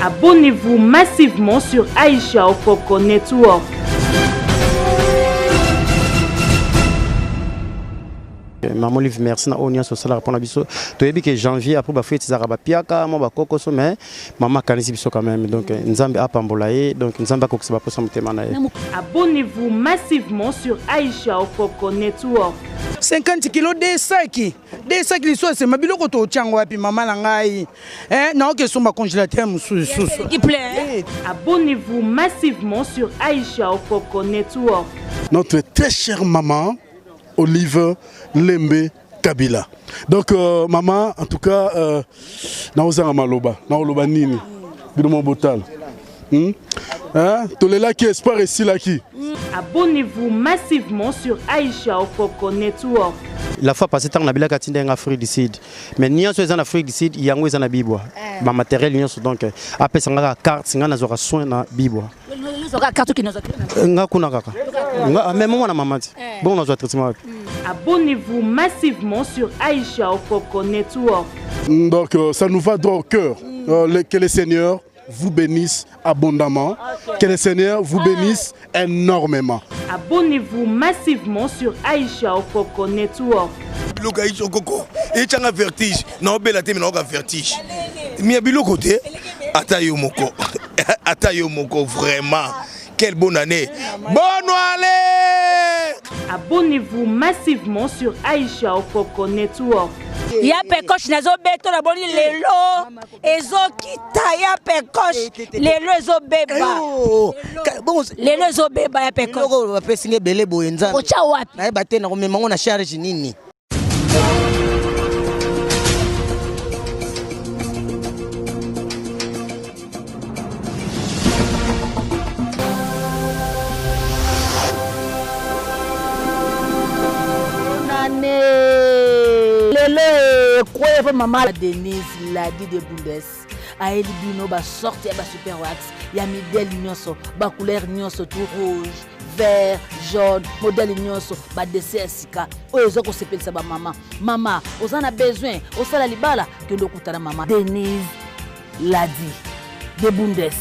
Abonnez-vous massivement sur Aïcha Okoko Network. Maman Liv merci na onia social répondre à biso to yebi que janvier après ba fête zara ba piaka mo ba koko so mais maman kanisi biso quand même donc nzambe apambola ye donc nzambe akokisa ba posa mutema na ye. Abonnez-vous massivement sur Aïcha Okoko Network. 50 kilos de saki liso c'est mabiloko to chango wapi mama na ngai na oke somba congélateur mususu. Abonnez-vous massivement sur Aïcha Okoko Network. Notre très chère maman Olive Lembe Kabila. Donc maman, en tout cas, naoza maloba, naoloba nini, bidomo botal. Tolela qui espère ici là qui. Abonnez-vous massivement sur Aïcha Okoko Network. La fois passée tant nabila katinde en Afrique du Sud. Mais nion so en Afrique du Sud, yango eza na bibwa. Ba matériel nion so donc apesa ngaka carte singa na zora soin na bibwa. Carte qui nous a ngakuna kaka. Même moi na mamati. Bon on a traitement. Abonnez-vous massivement sur Aïcha Okoko Network. Donc ça nous va droit au cœur. Que le Seigneur vous bénisse abondamment. Que le Seigneur vous bénisse énormément. Abonnez-vous massivement sur Aïcha Okoko Network. Biloko Aïcha Okoko et tanga vertige. Non bela te na vertige. Mi biloko te atayo moko. Atayo moko vraiment. Quelle bonne année. Bonne année. Abonnez-vous massivement sur Aïcha Okoko Network. Ya pekosh nazo beto la boni lelo ezo kita ya pekosh lelo ezo beba lelo ezo beba ya pekosh Loko bapesinge bele boyenza. ocha wapi Na eba te na komema ngo na charge nini. Lele quoi maman Denise Ladi de Bundes a elibino ba sortir ba super wax ya modèle nyonso ba couleur nyonso tout rouge vert jaune modèle nyonso ba dessin sika ozo ko sepelisa ba mama ozana besoin osala libala kendo kutana mama Denise Ladi de Bundes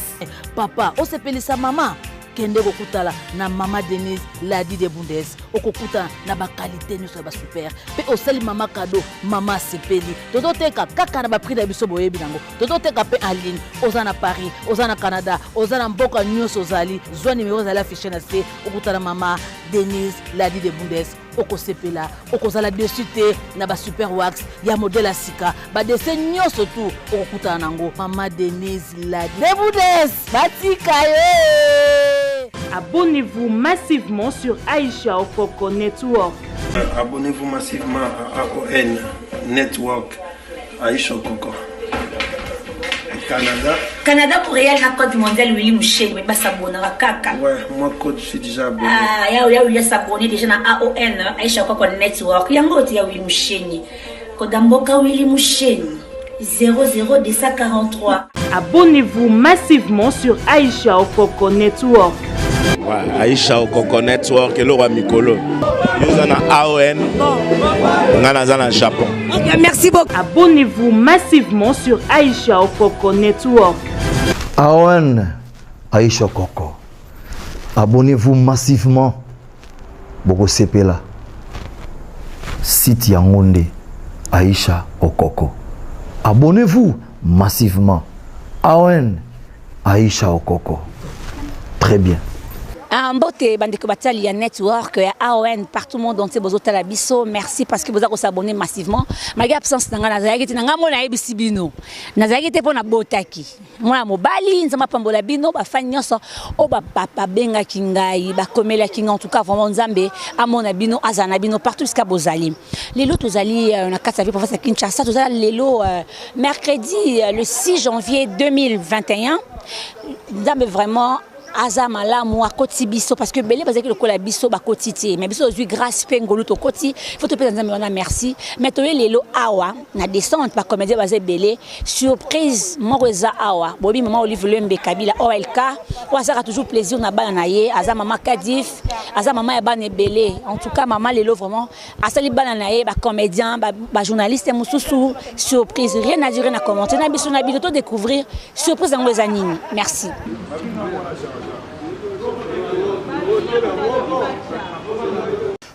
papa osepelisa mama kende kokutala na mama Denise Ladi de Bundes okokuta na ba qualité nyonso ba super pe osali mama cadeau mama sepeli toto teka kaka na ba prix na biso boyebi nango toto teka pe en ligne ozana Paris ozana Canada ozana mboka nyonso zali zwa numéro za la fiche na se okutala mama Denise Ladi de Bundes okosepela okozala dessus te na ba super wax ya modèle asika ba dessin nyonso tout okutana nango mama Denise Ladi de Bundes batika ye. Abonnez-vous massivement sur Aïcha Okoko Network. Abonnez-vous massivement à AON Network Aïcha Okoko. Canada pour réel na code mondial Willy Mouchen mais pas s'abonner à kaka. Ouais, moi code je suis déjà abonné. Ah, il y a s'abonner déjà na AON Aïcha Okoko Network. Yango ti ya Willy Mouchen. Code mboka Willy Mouchen 00243. Abonnez-vous massivement sur Aïcha Okoko Network. Aïcha Okoko Network et Laura Mikolo. Nous avons AON. Nous avons Japon. Merci beaucoup. Abonnez-vous massivement sur Aïcha Okoko Network. AON Aïcha Okoko. Abonnez-vous massivement. Boko Sepela. Site Yangonde Aïcha Okoko. Abonnez-vous massivement. AON Aïcha Okoko. Très bien. Mbote bandeko batali ya network ya AON partout monde entier bozota la biso merci parce que vous avez s'abonner massivement malgré absence nanga nazayaki te nanga mona yebisi bino nazayaki te pona botaki mona mobali nzama pambola bino ba fan nyonso o ba papa benga kingai ba komela kinga en tout cas vraiment nzambe amona bino azana bino partout jusqu'à bozali lelo tozali na kata vie professeur Kinshasa tozali lelo mercredi le 6 janvier 2021 nzambe vraiment aza malamu akoti biso parce que belé bazaki lokola biso bakoti te mais biso ozui grâce pe ngolu to koti faut te pesa nzambe wana merci mais to lelo awa na descente ba comédien bazé belé surprise moko eza awa bobi maman Olive Lembe Kabila OLK oazaka toujours plaisir na bana na ye aza maman Kadif aza maman ya bana belé en tout cas maman lelo vraiment asali bana na ye ba comédien ba journaliste mususu surprise rien à dire na commenter na biso na biso to découvrir surprise dans les années merci.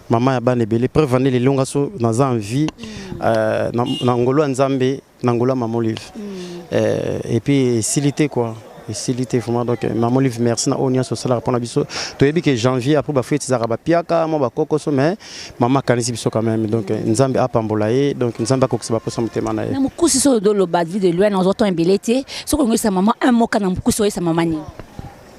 Maman ya bana belé preuve les longa so naza envie na ngolo nzambe na ngolo maman Olive et puis silité quoi silité vraiment donc maman Olive merci na onia so sala répondre biso to yebi que janvier après ba fête zaraba piaka mo ba kokoso mais maman kanisi biso quand même donc nzambe apambola ye donc nzambe akokisa ba posa mutema na ye na mukusi so do lo bad vie de loin dans autant embelete so ko ngisa maman un mot kana mukusi sa maman ni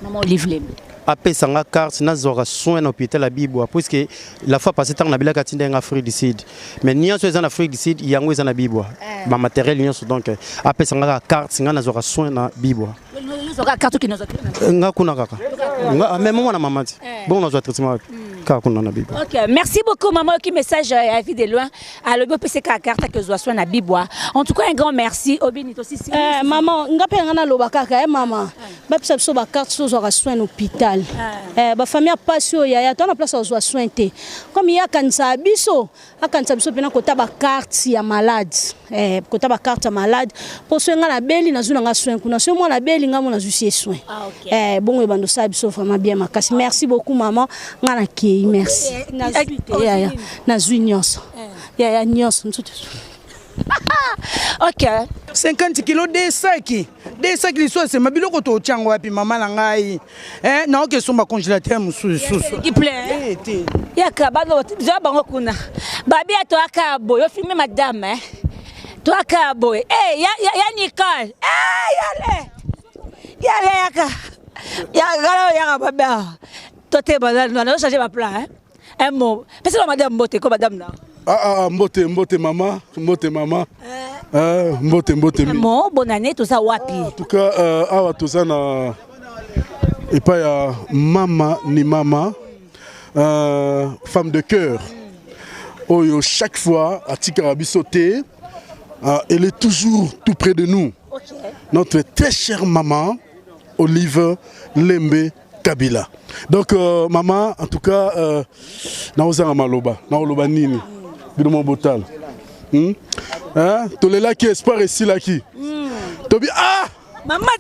maman Olive Lembe apesa nga carte nazora soin na hôpital la Bibwa puisque la fois passée tant na bilaka tinda en Afrique du Sud mais nyonso eza na Afrique du Sud yango eza na Bibwa ba matériel nyonso donc apesa nga carte nga nazora soin na Bibwa nazora carte ki nazora nga kuna kaka nga même moi na maman bon nazora traitement ka kuna na Bibwa. OK, merci beaucoup maman qui message à vie de loin à le PC carte que zo soin na Bibwa. En tout cas un grand merci Obinito aussi maman nga pe nga na lobaka ka maman ba pesa biso ba carte so zora soin hôpital ba famille passion ya to na place zo soin te comme ya kanisa biso pena kota ba carte ya malade kota ba carte ya malade pour soin nga na beli na zuna nga soin kuna so mo na beli nga mo na zusie soin bon e bando sa biso vraiment bien makasi merci beaucoup maman nga na ki merci na zui nyonso ya nyonso OK 50 kg de saki liso c'est mabiloko to chango wapi mama na ngai na oke somba congélateur mususu qui plaît yaka bado za bango kuna babi ato aka boyo filmer madame to aka boy ya Nicole yale yaka ya galo ya baba tote bala no changer ma plan un mot parce que madame Mbote ko madame na Mbote maman Mbote bon bonne année tout ça wapi en tout cas awa tout ça na et pas ya mama ni mama femme de cœur oyo chaque fois à Tikarabi sauté elle est toujours tout près de nous. Notre très chère maman Olive Lembe Kabila. Donc maman en tout cas na ozanga maloba nini bino botal to lela ki espoir ici là qui tobi Maman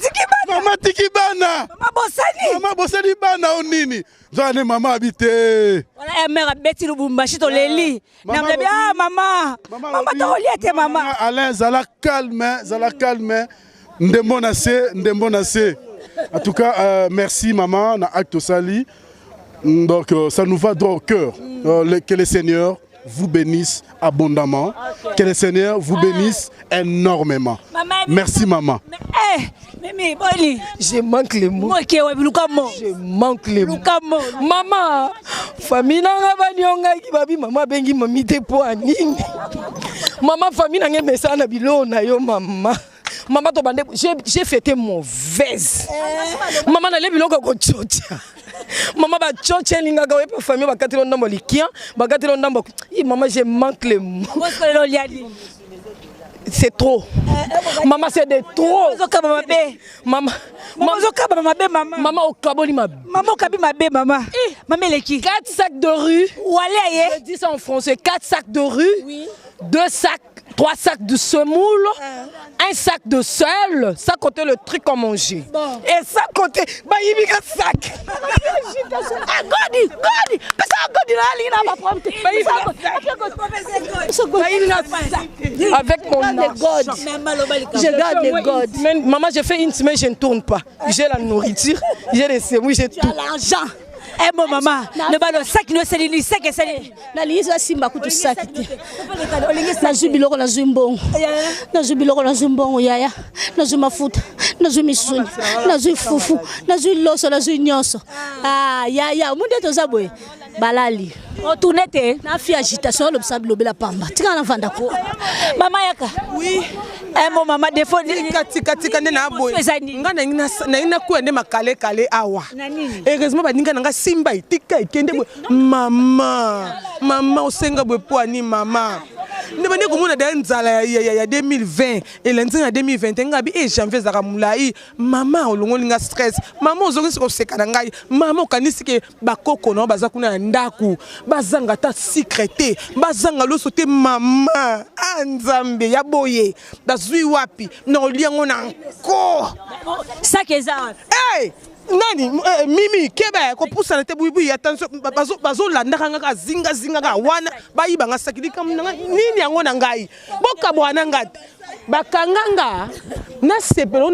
Tikibana Maman Bosani bana o nini zane maman habité voilà mère Betty Lubumbashi to leli na bébé maman to liete maman Alain zala calme ndembo na se en tout cas merci maman na acte sali donc ça nous va droit au cœur que le Seigneur vous bénisse abondamment. Que le Seigneur vous bénisse énormément. Merci maman. Je manque les mots. Je manque les mots. Maman, famille nanga banyonga ki babi mama bengi mami te po anini. Maman famille nanga mesa na bilo na yo maman. Maman to bande j'ai fêté mauvaise. Maman na le biloko ko chocha. Maman ba chocha linga ga wepe famille ba katelo ndambo likia, ba katelo ndambo. Maman je manque les mots. C'est trop. Maman c'est de trop. Maman maman au kaboli ma. Maman au kabi ma bé maman. Maman leki. 4 sacs de rue. Je dis ça en français, 4 sacs de rue. Oui. 2 sacs, 3 sacs de semoule, 1 sac de sel, ça comptait le truc qu'on mangeait. Bon. Et ça comptait, bah il y a 4 sacs. Avec mon argent. Je garde les godes. Maman, j'ai fait une semaine, je ne tourne pas. J'ai la nourriture, j'ai les semoule, j'ai tout. L'argent. Eh mon maman, le ballon sac ne s'est ni sac et sac. Na liza simba kutu sac. Na zubiloko na zumbongo. Na zubiloko na zumbongo yaya. Na zumafuta, na zumisuni, na zufufu, na zuloso, na zunyonso. Yaya, munde tozabwe. Balali. O tournete na fi agitation le sabe lobela pamba. Tika na vanda ko. Maman yaka. Oui. mon maman défaut katika nde na boye nga na kuya nde makale kale awa heureusement baninga nanga simba itika ikende boye mama osenga boye po ani mama nde bandi komona da nzala ya 2020 elenzi na 2021 ngabi janvier zaka mulai mama olongoli nga stress mama ozongisi koseka na ngai mama okanisi ke bakoko na baza kuna na ndaku bazanga ta secrete bazanga loso te mama anzambe ya boye bazwi wapi na oliango na nko sakeza nani mimi keba ko pusana te buibu attention bazo landaka ngaka zinga ka wana bayibanga sakilika nini yango na ngai boka bwana ngati bakanganga na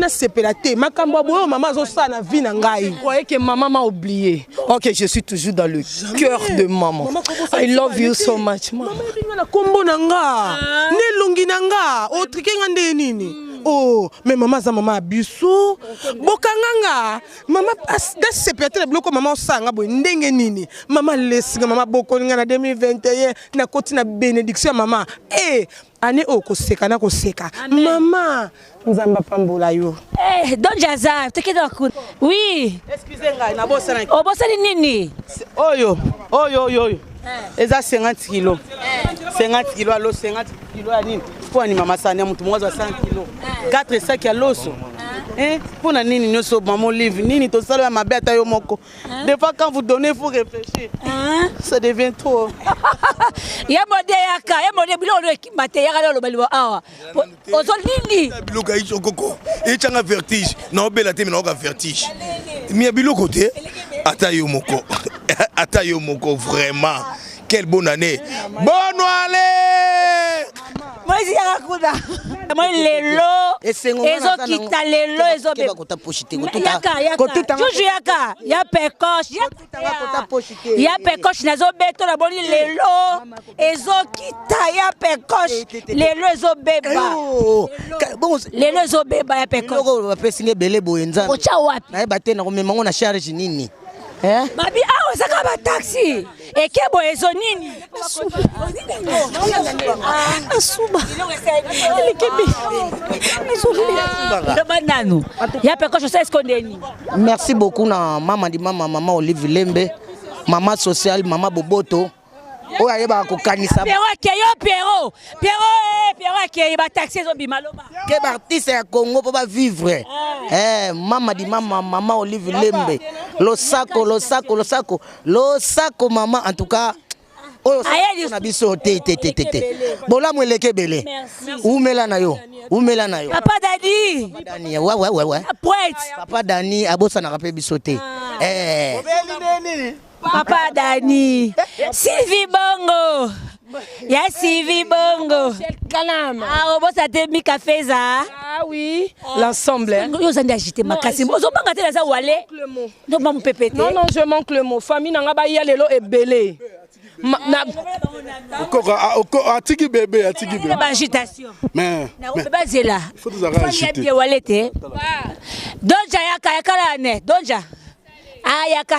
sepela te makambo boyo mama zo sa na vie na ngai. Croyez que maman m'a oublié. OK, je suis toujours dans le cœur de maman. I love you so much. Maman na kombo na nga ne longi na nga o trikenga nde nini. Oh, mais maman za mama abiso bokanganga mama da sepela bloko mama osanga boy ndenge nini mama lesinga mama bokolinga na 2021 na koti na bénédiction mama ane okoseka na koseka mama nzamba pambola yo Don Jaza tekeda ku oui excusez ngai na bosana obosani nini oyo eza 50 kilo 50 kilo alo 50 kilo ya nini po ni mama sana mtu mmoja 100 kilo 4 sacs ya loso pour na nini nyoso maman livre nini to sala ya mabe ata yo moko des fois quand vous donnez faut réfléchir ça devient trop ya mode bilo lo kimate ya kala lo baliwa awa ozo nini biloko iso koko echanga vertige na obela te na oka vertige mi biloko te ata yo moko vraiment quelle bonne année bonne année moi ici ya kuda moi lelo ezo kita lelo ezo be toujours ya pekosh ya pekosh nazo beto na boni lelo ezo kita ya pekosh lelo ezo beba lelo ezo beba ya pekosh ba pesinge bele boye nzambe ocha wapi na eba te na komema ngo na charge nini babi awo saka ba taxi ekebo ezo nini asuba merci beaucoup na mama Olive Lembe mama social mama Boboto oyo ayeba kokanisa Pierrot ke ba taxi zo bimaloba ke ba artiste ya Congo po ba vivre mama Olive Lembe lo sako mama en tout cas oyo na biso te bola mweleke bele umela na yo papa Dani ouais papa Dani abosa na rapé biso te papa Dani Sylvie Bongo ya Sylvie Bongo obosa te Mika Feza oui l'ensemble yo zandi agité makasi ozo banga te za wale no ba mu pépété non je manque le mot famille nanga ba ya lelo ebele atiki bébé ba agitation mais na ba zela faut des arrêts agités bien wale te donja yaka la ne donja yaka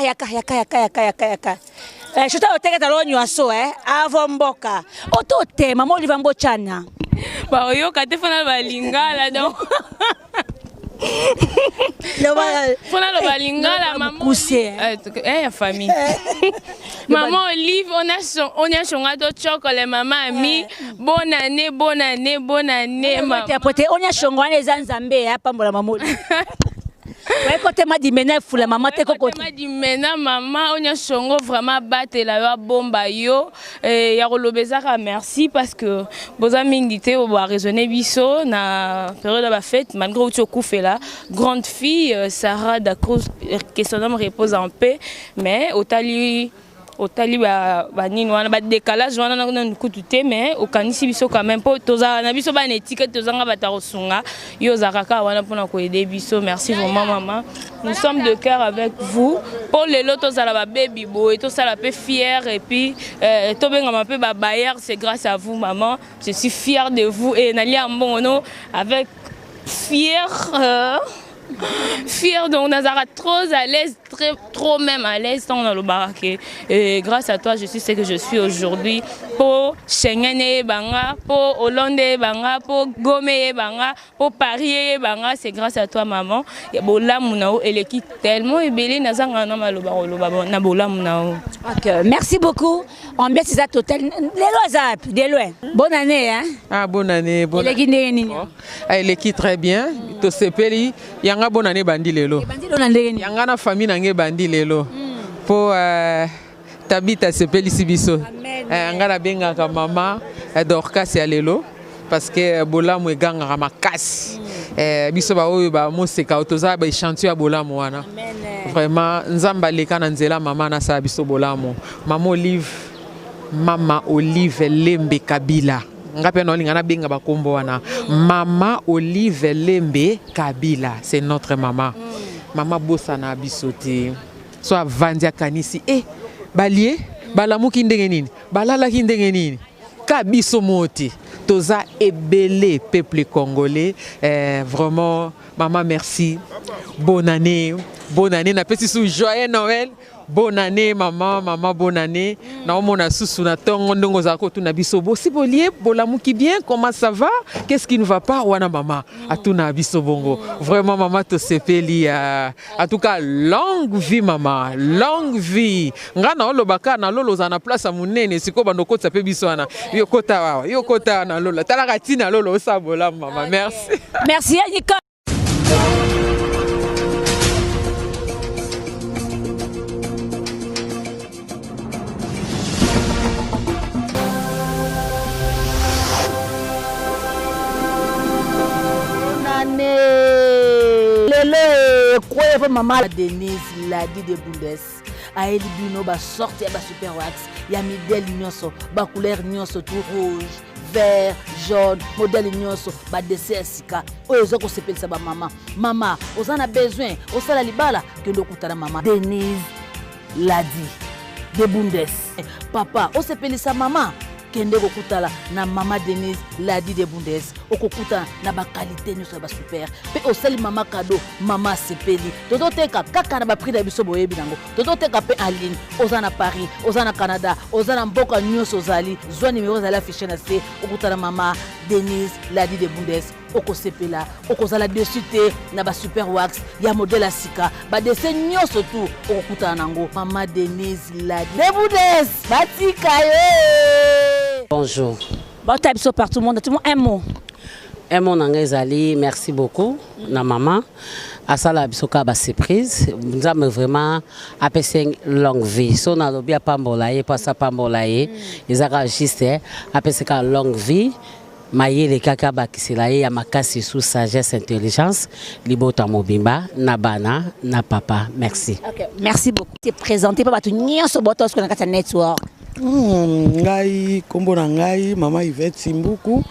Chuta oteka lonyo aso avomboka otote mama Olive Mbochana ba oyoka te fana ba lingala donc fana lo ba lingala maman ya famille maman Olive on a chonga do chocolat maman ami bonne année maman pote on a chonga les Nzambe pambola maman Olive côté ma di mena fula maman te ko côté ma di mena maman on a chongo vraiment battre la bomba yo ya kolobezaka merci parce que boza mingité o ba raisonner biso na période ba fête malgré où tu coufé là grande fille Sarah Dacruz que son âme repose en paix mais otali ba nini wana ba décalage wana na nkututé mais okanisi biso quand même po toza na biso ba étiquette tozanga bata rosunga yo zakaka wana pona ko aider biso merci vraiment maman nous sommes de cœur avec vous pour les lotos à la baby boy tout ça la peu fier et puis to benga ma peu ba bayer c'est grâce à vous maman je suis fière de vous et nali ambono avec fier donc Nazara trop à l'aise trop même à l'aise dans le baraque. Et grâce à toi, je suis ce que je suis aujourd'hui. Pour Schengen banga, pour Hollande banga, pour Gomé banga, pour Paris banga, c'est grâce à toi maman. Et bola munao et l'équipe tellement ébélé nazanga na maloba na bola munao. OK, merci beaucoup. Ambiance ça total. Les zap, de loin. Bonne année hein. Ah bonne année, bonne. L'équipe très bien. To sepeli yanga bonne année bandi lelo. Yanga na famille nange bandi lelo. Po tabita sepeli sibiso. Yanga na benga ka mama Dorcas ya lelo parce que bola mu ganga makasi. Biso ba oyo ba moseka otoza ba chantier bola mu wana. Vraiment nzamba leka na nzela mama na sa biso bola mu. Mama Olive Lembe Kabila. Ngape no lingana benga ba kombo wana. Mama Olive Lembe Kabila, c'est notre maman. Maman bosana bisote. So avandia kanisi balie balamuki ndenge nini? Balala ki ndenge nini? Kabiso moti. Toza ebele peuple congolais. Vraiment maman merci. Bonne année. Bonne année na petit sou joyeux Noël. Bonne année maman, bonne année. Na omona susu na tongo ndongo zako tu na biso bo sibolie bolamuki bien, comment ça va? Qu'est-ce qui ne va pas wana maman? Atuna biso bongo. Vraiment maman to sepeli en tout cas longue vie maman, longue vie. Ngana olobaka na lolo za na place a munene siko bando kota pe biso wana. Yo kota na lolo. Talaka tina lolo sa bola maman. Merci. Merci Anika. Lele quoi maman Denise Ladi de Bundes a elibino ba sorti ba super wax ya modèle nyonso ba couleur nyonso tout rouge vert jaune modèle nyonso ba dessert sika oyo zoko sepelisa ba mama ozana besoin osala libala kendo kutana mama Denise Ladi de Bundes papa osepelisa mama kende kokutala na mama Denise Ladi de Bundes okokuta na ba qualité nyonso ba super pe osali mama cadeau mama sepeli tozoteka kaka na ba prix da biso boyebi nango tozoteka pe en ligne ozana Paris ozana Canada ozana mboka nyonso zali zwa numéro zali affiché na se okutala mama Denise Ladi de Bundes okosepela okozala dessus te na ba super wax ya modèle asika ba dessin nyonso tu okokutana nango mama Denise Ladi de Bundes batika yo. Bonjour. Bon tabiso par tout le monde un mot. Un mot nangezali, merci beaucoup na maman. Asala bisoka ba surprise. Nous avons vraiment appelé longue vie. So na lobi pambolaye, passa pambolaye. Ils enregistrent appelé longue vie. Maye le kaka bakisilaye ya makasi sous sagesse intelligence libota mobimba na bana na papa. Merci. OK, merci beaucoup. Tu présenté pas tout nyonso botos ko na kata network. Ngai kombo na ngai mama Yvette Simbuku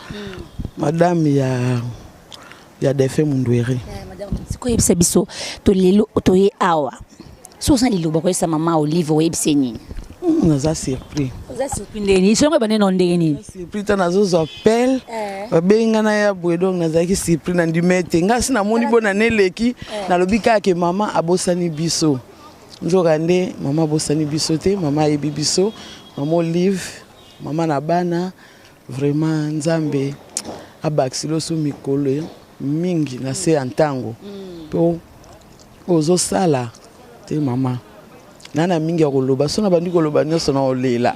madame ya Defe Mundweri. Madame siko yebisa biso to lelo otoye awa. So sa lelo bako yesa mama Olive oyebise nini? Naza surpris. Oza surpris ndeni. So ngaba neno ndeni. Surpris tana zo appel. Babenga na ya bwedong nazaki surpris na ndimete. Ngasi na moni bona neleki na lobika ke mama abosani biso. Njokande mama abosani biso te, mama yebi biso. Maman Olive, maman Nabana, vraiment Nzambe abaksilo su mikolo mingi na se antango. Po ozo sala te mama. Nana mingi akoloba sona bandi koloba nyoso na olela.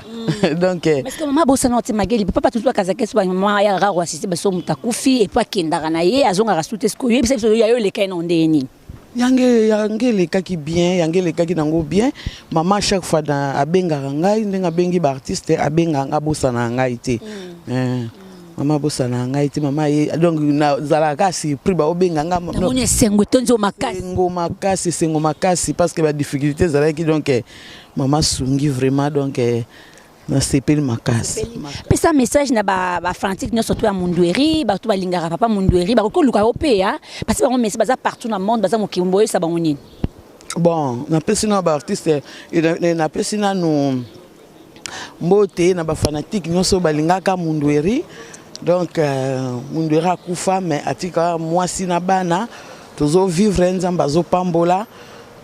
Donc parce que maman bosana te mageli papa tout kazake so maman ya raro assisté baso mutakufi et pas kendara na ye azonga rasute sko ye biso yo le kaino ndeni. Yange le kaki bien, yange le kaki nango bien. Maman chaque fois dans abenga ngai ndenga bengi ba artiste abenga nga bosana ngai te. Maman bosana ngai te mama ye donc na zalaka si pri ba obenga nga no ni sengo tonzo makasi sengo makasi parce que ba difficulté zalaki donc maman sungi vraiment donc na sepeli makasi. Pesa message na ba frantique no surtout à Mundweri, ba to ba lingara papa Mundweri, ba ko luka opéa parce que on message baza partout dans le monde, baza mokimbo ça ba ngoni. Bon, na pesina ba artiste et na pesina no mbote na ba fanatique nyonso ba lingaka Mundweri. Donc Mundweri akufa mais atika mwasi na bana tozo vivre nzamba zo pambola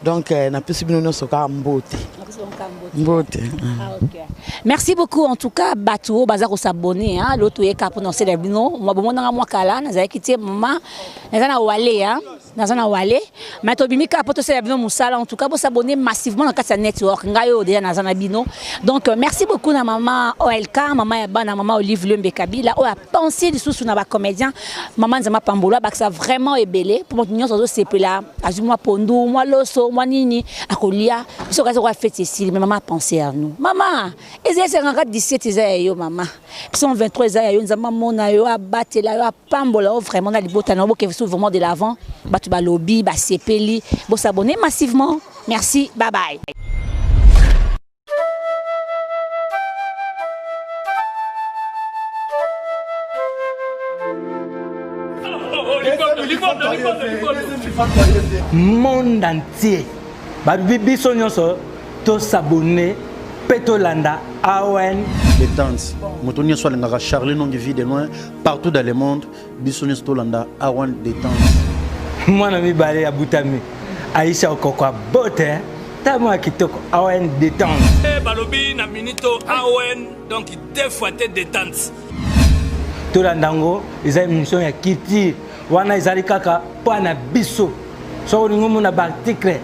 Donc na pesi bino nyonso ka mbote. Mbote. Merci beaucoup en tout cas Batou bazako s'abonner hein l'autre est pour annoncer les bino moi bon na moi kala na zaki tie maman na wale hein na wale mais to bimika pour to c'est bino musala en tout cas pour s'abonner massivement dans cette network ngayo déjà na bino donc merci beaucoup na maman OLK maman Yaba na maman Olive Lembe Kabila o a pensé sous na ba comédien maman Nzama Pambola ba que ça vraiment ébélé pour nous nyonso c'est là azuma pondu moi loso moi nini akolia so ka so ka fête ici mais maman a pensé à nous maman ezé 17 ans yo maman sont 23 ans yo Nzama mona yo abatela yo Pambola vraiment na libota na boke vraiment de l'avant batu ba lobby ba sepeli bo s'abonner massivement merci bye bye. Monde entier biso nyonso to s'abonner petolanda awen détente moto nyonso alingaka Charlie non vie de loin partout dans le monde biso nyonso tolanda awen détente mwana mibale ya butami Aïcha Okoko bote tamo kitoko awen détente balobi na minito awen donc deux fois détente tolandango eza émission ya kiti wana ezali kaka pana biso so ningumu na article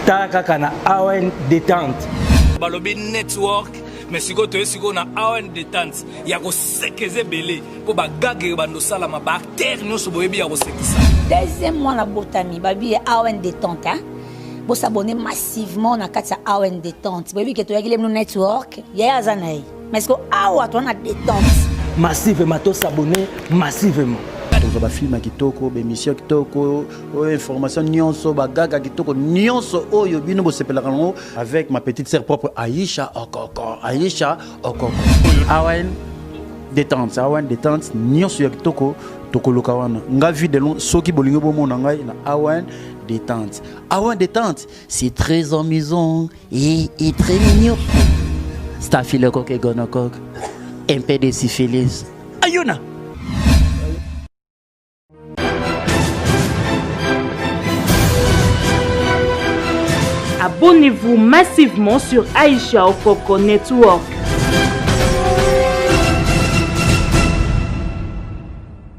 ta kaka na awen détente balobi network mais siko to siko na awen détente ya ko sekeze belé po bagage bando sala ma bactère nyonso boyebi ya ko sekisa deuxième mois na botami babi awen détente hein bo s'abonner massivement na kati awen détente boyebi ke to yakile no network ya azanai mais siko awa to na détente massivement to s'abonner massivement ba film kitoko ba émission kitoko information nyonso ba gaga kitoko nyonso oyo bino bo sepela kango avec ma petite sœur propre Aïcha Okoko awen détente nyonso ya kitoko tokoloka wana nga vie de long soki bolingo bo mona ngai na awen détente c'est très amusant et très mignon stafile coque gonokok un peu de syphilis ayona. Abonnez-vous massivement sur Aïcha Okoko Network.